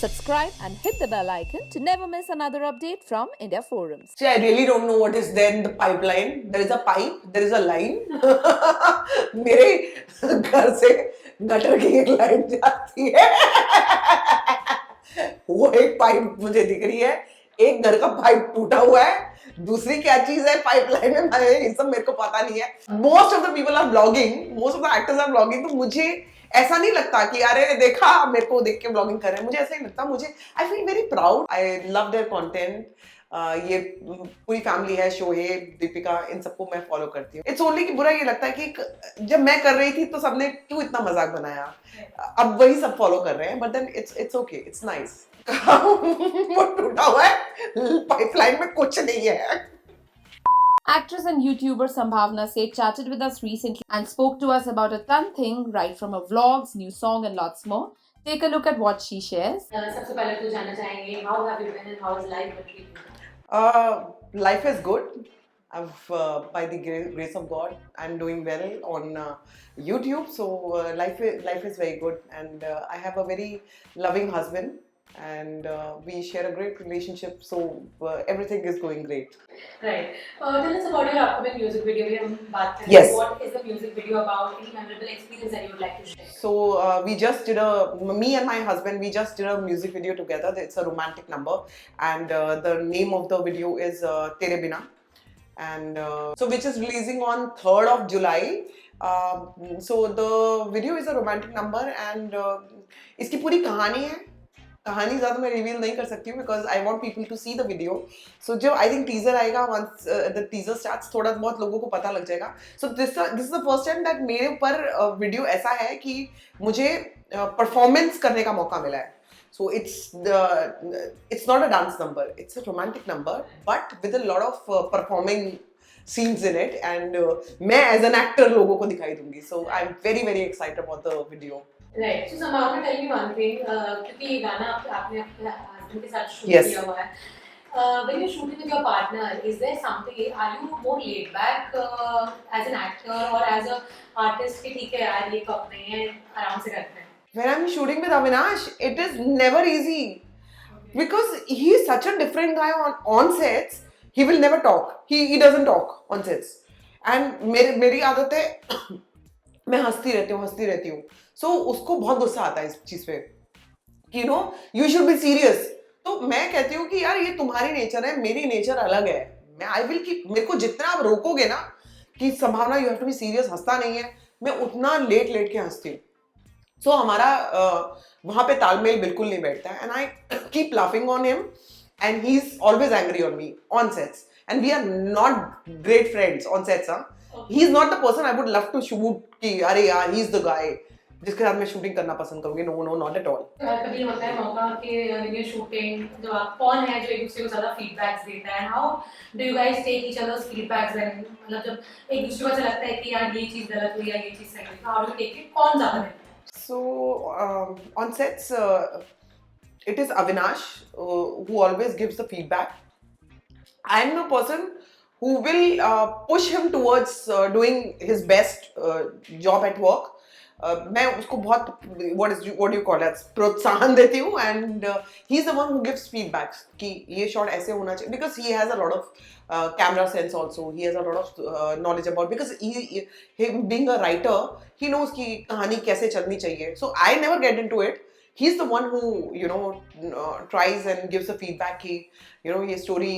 subscribe and hit the bell icon to never miss another update from India Forums. See, I really don't know what is there in the pipeline. There is a pipe, there is a line. मेरे घर से gutter की एक line जाती है. वो एक pipe मुझे दिख रही है. एक घर का पाइप टूटा हुआ है. दूसरी क्या चीज है पाइपलाइन में, ये सब मेरे को पता नहीं है. Most of the people are blogging, most of the actors are blogging. तो मुझे ऐसा नहीं लगता कि अरे देखा मेरे को देख के ब्लॉगिंग कर रहे हैं. मुझे ऐसा ही लगता. मुझे I feel very proud. I love their content. ये पूरी फैमिली है, शोहेब, दीपिका, इन सबको मैं फॉलो करती हूँ. इट्स ओनली कि बुरा ये लगता है कि जब मैं कर रही थी तो सबने क्यों इतना मजाक बनाया. अब वही सब फॉलो कर रहे हैं. But then it's okay, it's nice. वो टूटा हुआ है, पाइपलाइन में कुछ नहीं है. Actress and YouTuber Sambhavna Seth chatted with us recently and spoke to us about a ton thing, right from her vlogs, new song and lots more. Take a look at what she shares. सबसे पहले तो जानना चाहेंगे how have you been and how is life between you? Life is good. By the grace of God, I'm doing well on YouTube. So life is very good, and I have a very loving husband, and we share a great relationship. So everything is going great. Right. Tell us about your upcoming music video. We have बात करें. Yes. What is the music video about? Any memorable experience that you would like to share? So we just did me and my husband, we just did a music video together. It's a romantic number, and the name of the video is Tere Bina, and so which is releasing on 3rd of July. So the video is a romantic number, and इसकी पूरी कहानी है. कहानी ज्यादा मैं reveal नहीं कर सकती हूँ because I want people to see the video. So जब आई थिंक टीजर आएगा, वंस द टीजर स्टार्ट्स, थोड़ा बहुत लोगों को पता लग जाएगा. So this is the first time that मेरे ऊपर वीडियो ऐसा है कि मुझे परफॉर्मेंस करने का मौका मिला है. So it's not a dance number, it's a romantic number but with a lot of performing scenes in it, and मैं as an actor लोगों को दिखाई दूंगी. So I'm very very excited about the video. Right. So Sambhavna, tell me one thing. क्योंकि ये गाना आपने अपने husband के साथ शूट Yes. किया हुआ है. When you're shooting with your partner, is there something? Are you more laid back as an actor or as a artist? कि ठीक है यार ये कब नहीं है, आराम से करते हैं. When I'm shooting with Avinash, it is never easy because he is such a different guy on sets. He will never talk. He doesn't talk on sets. And मेरी आदत है मैं हंसती रहती हूँ. So उसको बहुत गुस्सा आता है इस चीज पे कि you should be serious. तो मैं कहती हूँ कि यार ये तुम्हारी नेचर है, मेरी नेचर अलग है. I will keep, मेरे को जितना आप रोकोगे ना कि संभावना you have to be serious, हंसता नहीं है, मैं उतना लेट के हंसती हूँ. So हमारा वहाँ पे तालमेल बिल्कुल नहीं बैठता है. And I keep laughing on him and he's always angry on me on sets. And we are not great friends on sets. Okay. He's not the person I would love to shoot कि अरे यार he's the guy जिसके साथ मैं shooting करना पसंद करूँगी. No, not at all. कभी होता है मौका कि when you're shooting, जो आप कौन है जो एक दूसरे को ज़्यादा feedbacks देता है? How do you guys take each other's feedbacks when मतलब जब एक दूसरे को ऐसा लगता है कि यार ये चीज़ गलत हुई या ये चीज़ सही हुई, how do you take it? कौन ज़्यादा देता है? So on sets it is Avinash who always gives the feedback. I am the person who will push him towards doing his best job at work. मैं उसको बहुत what do you call it, प्रोत्साहन देती हूँ. And he is the one who gives feedbacks कि ये shot ऐसे होना चाहिए because he has a lot of camera sense also. He has a lot of knowledge about, because he being a writer, he knows कि कहानी कैसे चलनी चाहिए. So I never get into it. He's the one who tries and gives the feedback कि ये story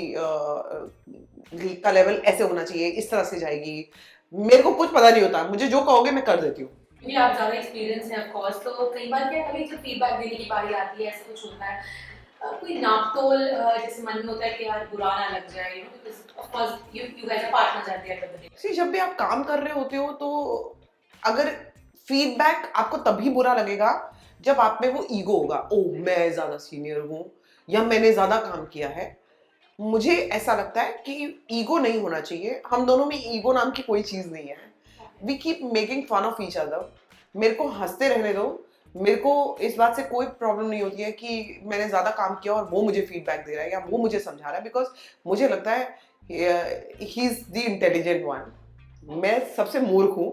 का level ऐसे होना चाहिए, इस तरह से जाएगी. मेरे को कुछ पता नहीं होता, मुझे जो कहोगे मैं कर देती हूँ. क्योंकि आप ज़्यादा एक्सपीरियंस है ऑफ कोर्स, तो कई बार क्या कभी जब फीडबैक देने की बारी आती है ऐसा कुछ होता है, कोई नापतोल जैसे मन में होता है कि यार बुरा ना लग जाए, because of course you guys are partners at the end of the day. See, जब भी आप काम कर रहे होते हो तो अगर फीडबैक आपको तभी बुरा लगेगा जब आप में वो ईगो होगा. ओह मैं ज्यादा सीनियर हूँ या मैंने ज्यादा काम किया है. मुझे ऐसा लगता है कि ईगो नहीं होना चाहिए. हम दोनों में ईगो नाम की कोई चीज नहीं है. We keep making fun of each other. मेरे को हंसते रहने दो. मेरे को इस बात से कोई प्रॉब्लम नहीं होती है कि मैंने ज्यादा काम किया और वो मुझे फीडबैक दे रहा है या वो मुझे समझा रहा है, बिकॉज मुझे लगता है he is the intelligent one. मैं सबसे मूर्ख हूँ,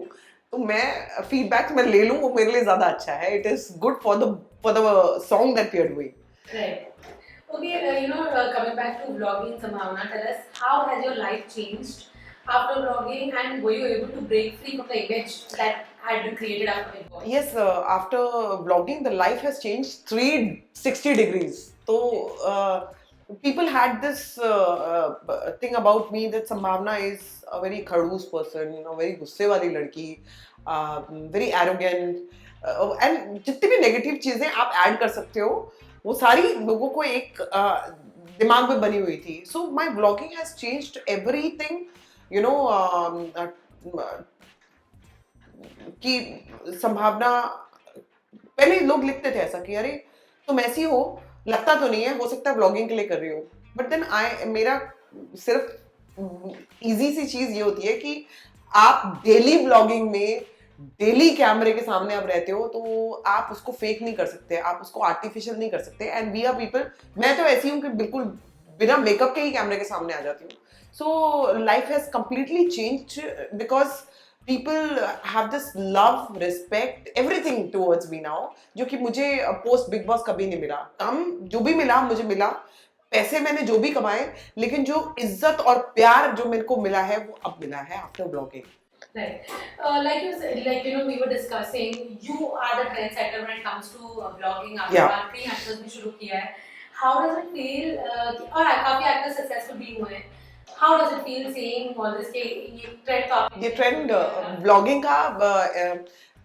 तो मैं फीडबैक मैं ले लूँ, वो मेरे लिए ज्यादा अच्छा है. It is good for the song that we are doing. Right. Okay, coming back to vlogging, Sambhavna, tell us how has your life changed after vlogging, and were you able to break free from the image that had been created after Big Boss? Yes, after vlogging, the life has changed 360 degrees. So, people had this thing about me that Sambhavna is a very खड़ूस person, a very गुस्से वाली लड़की, very arrogant, and जितनी भी negative चीजें आप add कर सकते हो, वो सारी लोगों को एक दिमाग में बनी हुई थी. So my vlogging has changed everything, you know. कि संभावना, पहले लोग लिखते थे ऐसा कि अरे तुम ऐसी हो, लगता तो नहीं है, हो सकता है व्लॉगिंग के लिए कर रही हो. बट देन मेरा सिर्फ इजी सी चीज ये होती है कि आप डेली व्लॉगिंग में डेली कैमरे के सामने आप रहते हो, तो आप उसको फेक नहीं कर सकते, आप उसको आर्टिफिशियल नहीं कर सकते. एंड वी आर पीपल, मैं तो ऐसी हूँ कि बिल्कुल बिना मेकअप के ही कैमरे के सामने आ जाती हूँ. So life has completely changed because people have this love, respect, everything towards me now, जो कि मुझे पोस्ट बिग बॉस कभी नहीं मिला. काम जो भी मिला मुझे मिला, पैसे मैंने जो भी कमाए, लेकिन जो इज्जत और प्यार जो मेरे को मिला है वो अब मिला है after blogging. Right. Like you said, we were discussing, you are the trendsetter when it comes to vlogging. आपके Yeah. बाद कई actors ने शुरू किया है. How does it feel? और काफी actors successful भी हुए हैं. How does it feel seeing all this के ये trend तो आपने ये ट्रेंड ब्लॉगिंग का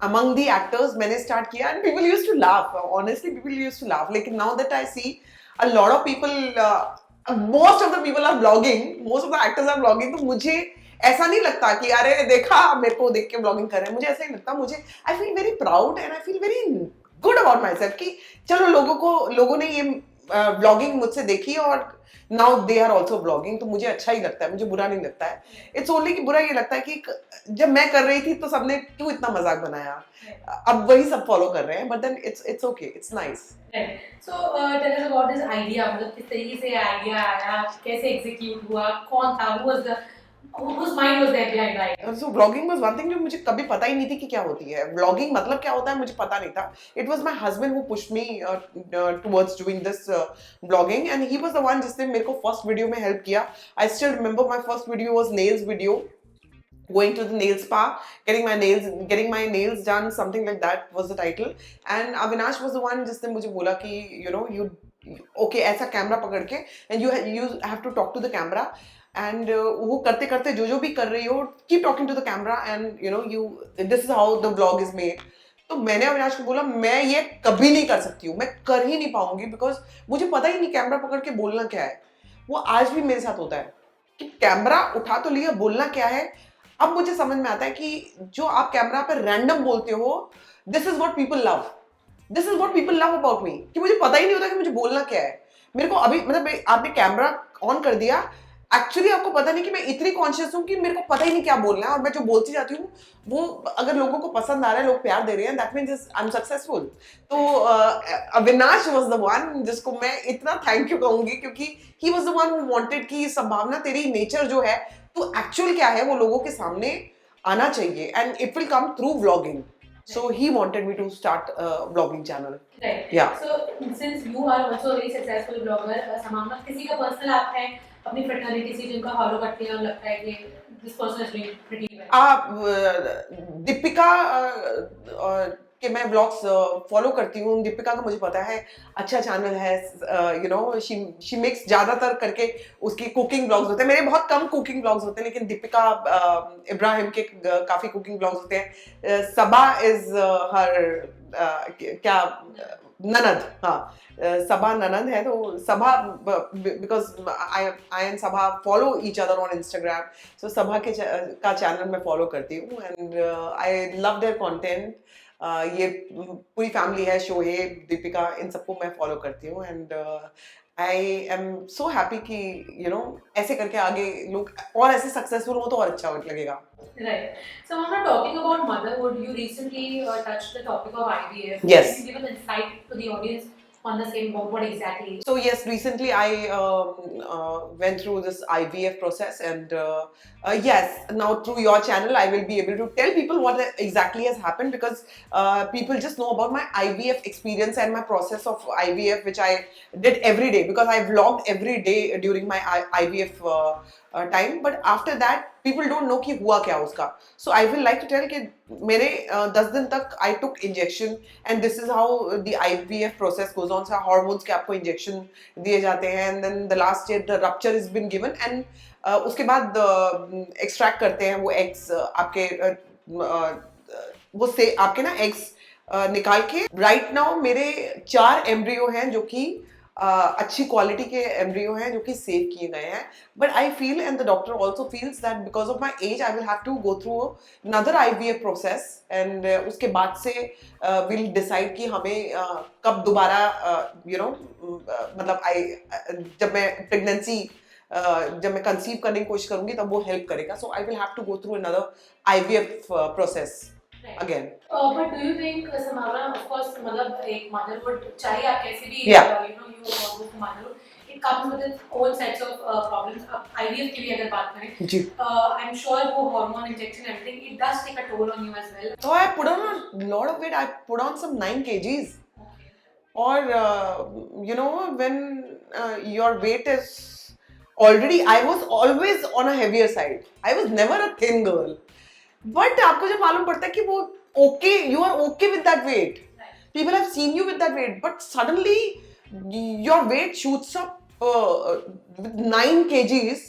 among the actors मैंने स्टार्ट किया, and people used to laugh, honestly people used to laugh. लेकिन now that I see a lot of people, most of the people are vlogging, most of the actors are vlogging, तो मुझे ऐसा नहीं लगता कि अरे देखा मेरे को देख के vlogging कर रहे हैं. मुझे ऐसा नहीं लगता. मुझे I feel very proud and I feel very good about myself कि चलो लोगों ने ये vlogging मुझसे देखी और now they are also vlogging, तो मुझे अच्छा ही लगता है, मुझे बुरा नहीं लगता है. इट्स ओनली कि बुरा ये लगता है कि जब मैं कर रही थी तो सबने क्यों इतना मजाक बनाया, अब वही सब फॉलो कर रहे हैं. But then it's okay, it's nice. Right. So tell us about this idea. मतलब किस तरीके से आइडिया आया, कैसे एग्जीक्यूट हुआ, कौन था, whose mind was there behind the idea? So vlogging was one thing जो मुझे कभी पता ही नहीं थी कि क्या होती है व्लॉगिंग, मतलब क्या होता है मुझे पता नहीं था. It was my husband who pushed me towards doing this vlogging, and he was the one जिसने मेरे को फर्स्ट वीडियो में हेल्प किया. I still remember my first video was nails video, going to the nail spa, getting my nails done, something like that was the title. And Avinash was the one जिसने मुझे बोला कि you okay ऐसा camera पकड़ के and you have to talk to the camera, and वो करते करते जो भी कर रही हो keep talking to the camera, and this is how the vlog is made. तो मैंने अविनाश को बोला मैं ये कभी नहीं कर सकती हूँ, मैं कर ही नहीं पाऊंगी, बिकॉज मुझे पता ही नहीं कैमरा पकड़ के बोलना क्या है. वो आज भी मेरे साथ होता है कि कैमरा उठा तो लिया, बोलना क्या है. अब मुझे समझ में आता है कि जो आप कैमरा पे रैंडम बोलते हो, this is what people love, this is what people love about me, कि मुझे पता ही नहीं होता कि मुझे बोलना क्या है. मेरे को अभी मतलब आपने कैमरा ऑन कर दिया, एक्चुअली आपको पता नहीं कि मैं इतनी कॉन्शियस हूँ कि मेरे को पता ही नहीं क्या बोलना है, और मैं जो बोलती जाती हूँ वो अगर लोगों को पसंद आ रहा है, लोग प्यार दे रहे हैं, that means I am successful. तो अविनाश वाज द वन जिसको मैं इतना थैंक यू कहूंगी, क्योंकि he was the one who wanted कि संभावना तेरी नेचर जो है तो एक्चुअल क्या है वो लोगों के सामने आना चाहिए, and it will come through vlogging. So he wanted me to start a vlogging channel. Right. Yeah. So since you are also a very successful blogger, Samamna, किसी का पर्सनल आप है अपनी फ्रेटर्निटी से जिनका फॉलो करते हैं और लगता है कि this person is doing pretty well? Deepika के मैं व्लॉग्स फॉलो करती हूँ. दीपिका का मुझे पता है अच्छा चैनल है, शी मेक्स ज्यादातर करके उसकी कुकिंग व्लॉग्स होते हैं. मेरे बहुत कम कुकिंग व्लॉग्स होते हैं, लेकिन दीपिका इब्राहिम के काफी कुकिंग व्लॉग्स होते हैं. सबा इज हर क्या ननद, हाँ सबा ननद है. तो Saba, because I and Saba follow each other on Instagram, so Saba का चैनल मैं फॉलो करती हूँ, and I love their content. ये पूरी फैमिली है, शोहेब, दीपिका, इन सबको मैं फॉलो करती हूँ, and I am so happy कि ऐसे करके आगे लोग और ऐसे सक्सेसफुल हो तो और अच्छा लगेगा. Right. So, Mama, talking about motherhood, you recently touched the topic of IVF. Yes. Can you give an insight to the audience on the same boat? What exactly? So yes, recently I went through this IVF process, and yes, now through your channel I will be able to tell people what exactly has happened, because people just know about my IVF experience and my process of IVF, which I did every day, because I vlogged every day during my IVF time. But after that people don't know कि हुआ क्या उसका. So I will like to tell कि मेरे 10 दिन तक I took injection, and this is how the IVF process goes on. So hormones के आपको injection दिए जाते हैं, and then the last year the rupture has been given, and उसके बाद extract करते हैं वो eggs आपके वो से आपके ना eggs निकाल के. राइट नाउ मेरे 4 एम्ब्रियो हैं जो कि अच्छी क्वालिटी के एम्ब्रियो हैं जो कि सेव किए गए हैं. But I feel, and the doctor also feels, that because of my age I will have to go through another IVF process, एंड उसके बाद से विल डिसाइड कि हमें कब दोबारा मतलब जब मैं प्रेगनेंसी जब मैं कंसीव करने की कोशिश करूंगी तब वो हेल्प करेगा. So I will have to go through another IVF process again. But do you think, Samavna, of course, मतलब एक motherhood चाहे आप कैसे भी Yeah. you go for motherhood, it comes with its own sets of problems. अब IVF की भी अगर बात करें, जी. I'm sure वो hormone injection everything, it does take a toll on you as well. So I put on a lot of weight. I put on some 9 kgs. Okay. Or when your weight is already, I was always on a heavier side. I was never a thin girl. But आपको जब मालूम पड़ता है कि वो okay, you are okay with that weight. People have seen you with that weight, but suddenly your weight shoots up with 9 kgs.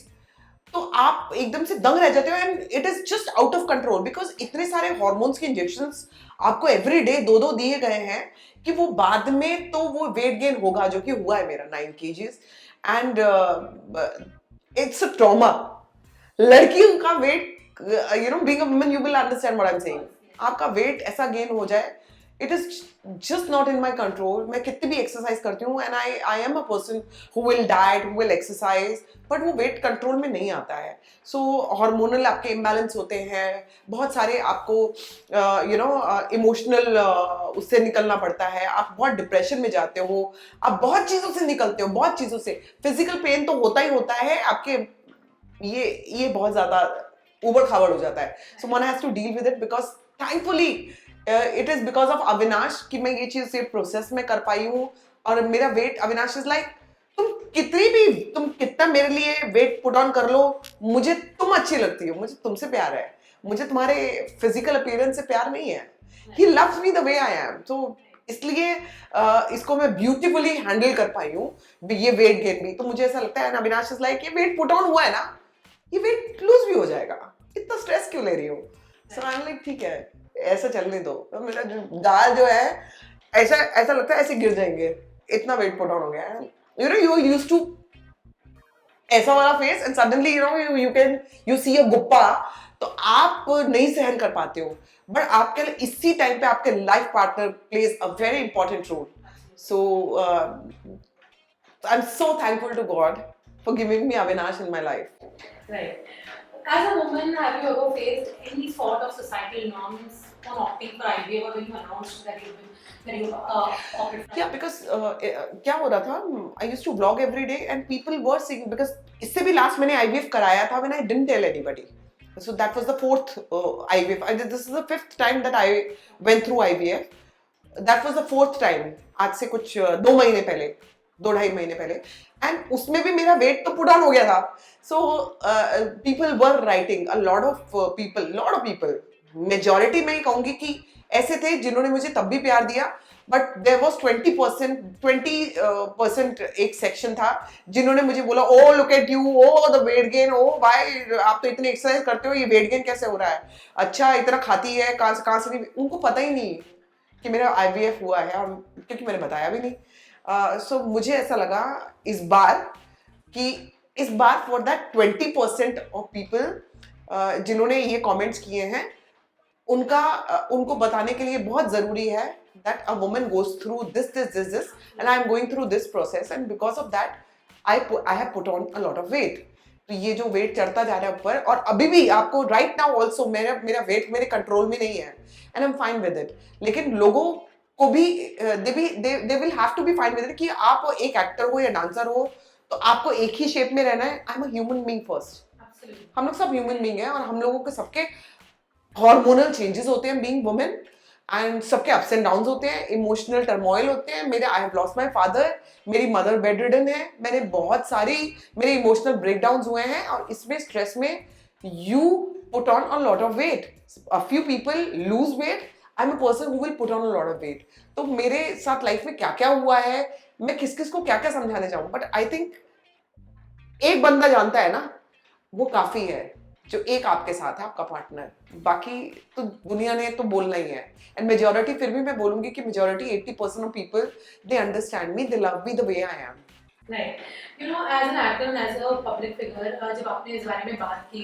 तो आप एकदम से दंग रह जाते हो, and it is just out of control, because इतने सारे हॉर्मोन्स के इंजेक्शंस आपको एवरी डे 2-2 दिए गए हैं कि वो बाद में तो वो वेट गेन होगा, जो कि हुआ है मेरा 9 kgs. And it's a trauma. लड़कियों का wait, being a woman, you will understand what I'm saying. आपका वेट ऐसा गेन हो जाए, it is just not in my control. मैं कितनी भी एक्सरसाइज करती हूँ, and I am a person who will diet, who will exercise, but वो वेट कंट्रोल में नहीं आता है. So हार्मोनल आपके इम्बैलेंस होते हैं, बहुत सारे आपको इमोशनल उससे निकलना पड़ता है, आप बहुत डिप्रेशन में जाते हो, आप बहुत चीज़ों से निकलते हो, बहुत चीज़ों से. फिजिकल पेन तो होता ही होता है आपके, ये बहुत ज़्यादा उबड़ खाबड़ हो जाता है. So one has to deal with it, because thankfully it is because of Avinash कि मैं ये चीज़ ये प्रोसेस में कर पाई हूँ. और मेरा वेट, अविनाश इज लाइक, तुम कितना मेरे लिए वेट पुट ऑन कर लो, मुझे तुम अच्छी लगती हो, मुझे तुमसे प्यार है, मुझे तुम्हारे फिजिकल अपीयरेंस से प्यार नहीं है. He loves me the way I am. So इसलिए इसको मैं ब्यूटीफुली हैंडल कर पाई हूँ ये वेट गेन भी. तो मुझे ऐसा लगता है, अविनाश इज लाइक, ये वेट पुट ऑन हुआ है ना, ये वेट लूज भी हो जाएगा, इतना स्ट्रेस क्यों ले रही हो. सो आई एम लाइक, ठीक है, ऐसा चलने दो. मेरा जो गाल जो है ऐसा लगता है ऐसे गिर जाएंगे, इतना वेट पुट ऑन हो गया है. यू यूज्ड टू ऐसा वाला face, and suddenly you see अ गुप्पा, तो आप नहीं सहन कर पाते हो. बट आपके इसी टाइम पे आपके life partner plays a very important role. So I am so thankful to God for giving me Avinash in my life. Right. As a woman, have you ever faced any sort of societal norms on opting for IVF, or when you announced that you opted for? Yeah, because क्या हो रहा था, I used to vlog every day and people were saying, because इससे भी last मैंने IVF कराया था when I didn't tell anybody. So that was the 4th IVF. This is the 5th time that I went through IVF. That was the 4th time. आज से कुछ 2 महीने पहले, 2-2.5 महीने पहले. एंड उसमें भी मेरा वेट तो पुट ऑन हो गया था. So people were writing, a lot of people, majority मैं कहूंगी कि ऐसे थे जिन्होंने मुझे तब भी प्यार दिया, बट देयर वाज 20% एक सेक्शन था जिन्होंने मुझे बोला, oh look at you, oh the weight gain, oh भाई आप तो इतनी एक्सरसाइज करते हो, ये वेट गेन कैसे हो रहा है, अच्छा इतना खाती है, कहाँ से नहीं. उनको पता ही नहीं कि मेरा IVF हुआ है, और क्योंकि मैंने बताया भी नहीं. सो मुझे ऐसा लगा इस बार फॉर दैट 20% ऑफ पीपल जिन्होंने ये कमेंट्स किए हैं, उनको बताने के लिए बहुत जरूरी है that a woman goes through this and I am going through this process, and because of that I have put on a lot of weight. तो ये जो वेट चढ़ता जा रहा है ऊपर, और अभी भी आपको राइट नाउ ऑल्सो मेरा वेट मेरे कंट्रोल में नहीं है, and I am fine with it. लेकिन लोगों को भी they will have to be fine with it कि आप एक एक्टर हो या डांसर हो तो आपको एक ही शेप में रहना है. आई am a human being first. हम लोग सब ह्यूमन बीइंग हैं और हम लोगों के सबके हार्मोनल चेंजेस होते हैं बीइंग वुमेन एंड सबके अप्स एंड डाउन्स होते हैं, इमोशनल टर्मोइल होते हैं. मेरे I have lost my father, मेरी मदर बेड रिडन है, मैंने बहुत सारी मेरे इमोशनल ब्रेकडाउन्स हुए हैं और इसमें स्ट्रेस में you put on a lot of weight. A few people lose weight. I am a person who will put on a lot of weight. तो मेरे साथ लाइफ में क्या क्या हुआ है, मैं किस किस को क्या क्या समझाने चाहूँ, बट आई थिंक एक बंदा जानता है ना, वो काफी है, जो एक आपके साथ है, आपका पार्टनर. बाकी तो दुनिया ने तो बोलना ही है. एंड मेजोरिटी, फिर भी मैं बोलूंगी कि majority 80% of people they understand me, they love me the way I am. Right. You know, as an actor and as a public figure, जब आपने इस बारे में बात की,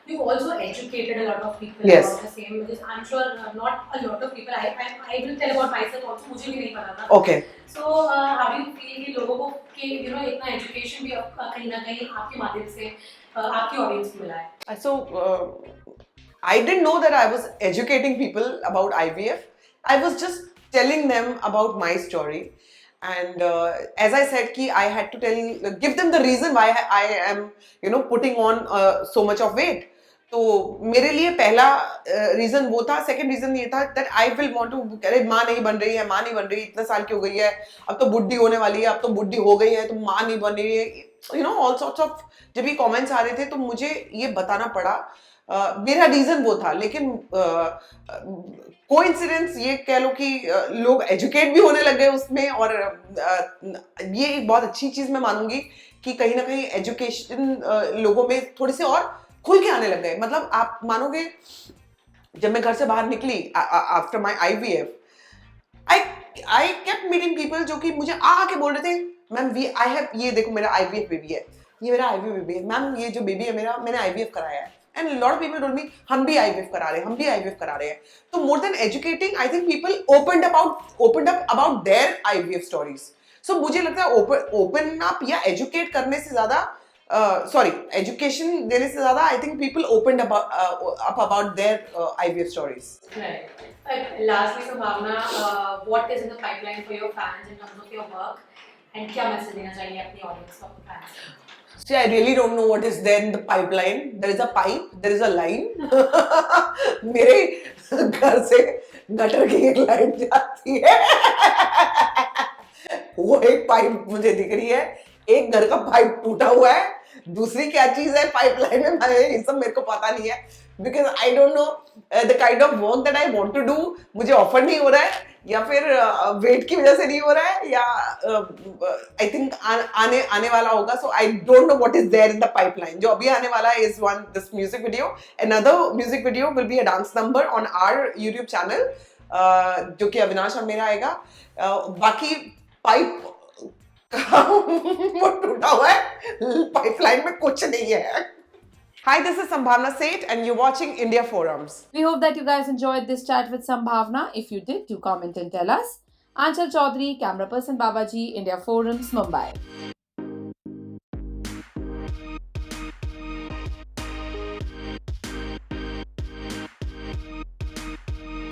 you've also educated a lot of people Yes. about the same. Because I'm sure not a lot of people. I will tell about myself also. मुझे भी नहीं पता था. Okay. So how do you feel कि लोगों को कि इतना education भी कहीं ना कहीं आपके माध्यम से आपकी audience को मिला है? So I didn't know that I was educating people about IVF. I was just telling them about my story. And as I said, ki I had to give them the reason why I am, putting on so much of weight. तो मेरे लिए पहला reason वो था. Second reason ये था that I will want to, अरे माँ नहीं बन रही है, माँ नहीं बन रही, इतने साल की हो गई है, अब तो बुढ़ी होने वाली है, अब तो बुढ़ी हो गई है तो माँ नहीं बन रही है, ऑल सॉर्ट्स ऑफ जब ये कमेंट्स आ रहे थे तो मुझे ये बताना पड़ा. मेरा रीजन वो था. लेकिन कोइंसिडेंस ये कह लो कि लोग एजुकेट भी होने लगे उसमें. और ये एक बहुत अच्छी चीज मैं मानूंगी कि कहीं ना कहीं एजुकेशन लोगों में थोड़े से और खुल के आने लग गए. मतलब आप मानोगे, जब मैं घर से बाहर निकली after my IVF, I kept meeting people जो कि मुझे आके बोल रहे थे, मैम आई हैव, ये देखो मेरा IVF बेबी है, ये मेरा IVF बेबी है, मैम ये जो बेबी है मेरा, मैंने IVF कराया है. And lot of people told me, हम भी IVF करा रहे हैं, हम भी IVF करा रहे हैं. तो more than educating, I think people opened up about their IVF stories. सो मुझे लगता है ओपन अप या एजुकेट करने से ज्यादा, एजुकेशन देने से ज्यादा, आई think people opened up about their IVF stories. Right. Lastly, Sambhavna, what is in the pipeline for your fans in terms of your work, and क्या मैसेज देना चाहिए अपनी ऑडियंस को, अपने fans को? See, I really don't know what is there in the pipeline. There is a pipe, there is a line. मेरे घर से गटर की एक लाइन जाती है. वो एक पाइप मुझे दिख रही है. एक घर का पाइप टूटा हुआ है. दूसरी क्या चीज है पाइपलाइन में, ये सब मेरे को पता नहीं है. Because I don't know the kind of work that I want to do. मुझे ऑफर नहीं हो रहा है, या फिर वेट की वजह से नहीं हो रहा है, या आई थिंक आने वाला होगा. So I don't know what is there in the pipeline. जो अभी आने वाला है is this music video. Another music video will be a dance number on our YouTube channel, जो कि अविनाश और मेरा आएगा. बाकी पाइप वो टूटा हुआ है, पाइपलाइन में कुछ नहीं है. Hi, this is Sambhavna Seth and you're watching India Forums. We hope that you guys enjoyed this chat with Sambhavna. If you did, do comment and tell us. Anchal Chaudhary, camera person Babaji, India Forums, Mumbai.